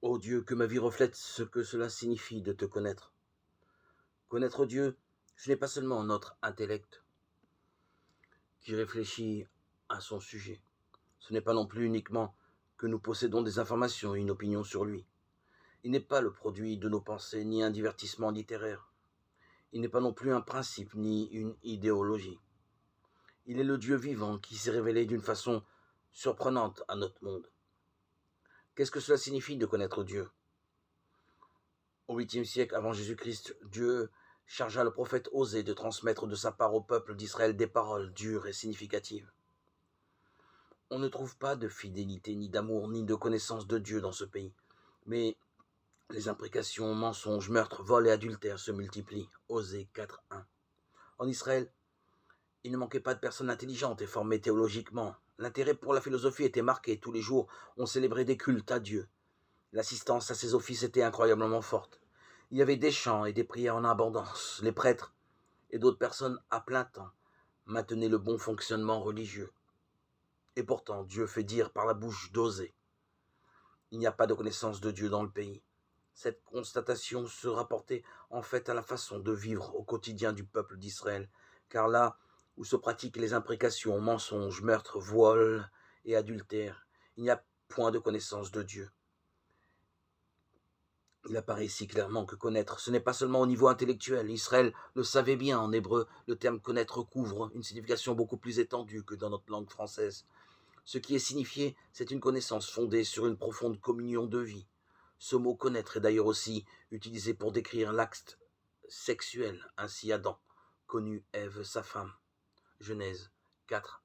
Ô Dieu, que ma vie reflète ce que cela signifie de te connaître. Connaître Dieu, ce n'est pas seulement notre intellect qui réfléchit à son sujet. Ce n'est pas non plus uniquement que nous possédons des informations et une opinion sur lui. Il n'est pas le produit de nos pensées ni un divertissement littéraire. Il n'est pas non plus un principe ni une idéologie. Il est le Dieu vivant qui s'est révélé d'une façon surprenante à notre monde. Qu'est-ce que cela signifie de connaître Dieu? Au 8e siècle avant Jésus-Christ, Dieu chargea le prophète Osée de transmettre de sa part au peuple d'Israël des paroles dures et significatives. On ne trouve pas de fidélité, ni d'amour, ni de connaissance de Dieu dans ce pays. Mais les imprécations, mensonges, meurtres, vols et adultères se multiplient. Osée 4.1. En Israël, il ne manquait pas de personnes intelligentes et formées théologiquement. L'intérêt pour la philosophie était marqué. Tous les jours, on célébrait des cultes à Dieu. L'assistance à ces offices était incroyablement forte. Il y avait des chants et des prières en abondance. Les prêtres et d'autres personnes à plein temps maintenaient le bon fonctionnement religieux. Et pourtant, Dieu fait dire par la bouche d'Osée: il n'y a pas de connaissance de Dieu dans le pays. Cette constatation se rapportait en fait à la façon de vivre au quotidien du peuple d'Israël, car là où se pratiquent les imprécations, mensonges, meurtres, vols et adultères, il n'y a point de connaissance de Dieu. Il apparaît ici clairement que connaître, ce n'est pas seulement au niveau intellectuel. Israël le savait bien. En hébreu, le terme connaître couvre une signification beaucoup plus étendue que dans notre langue française. Ce qui est signifié, c'est une connaissance fondée sur une profonde communion de vie. Ce mot connaître est d'ailleurs aussi utilisé pour décrire l'acte sexuel. Ainsi Adam connut Ève, sa femme. Genèse 4,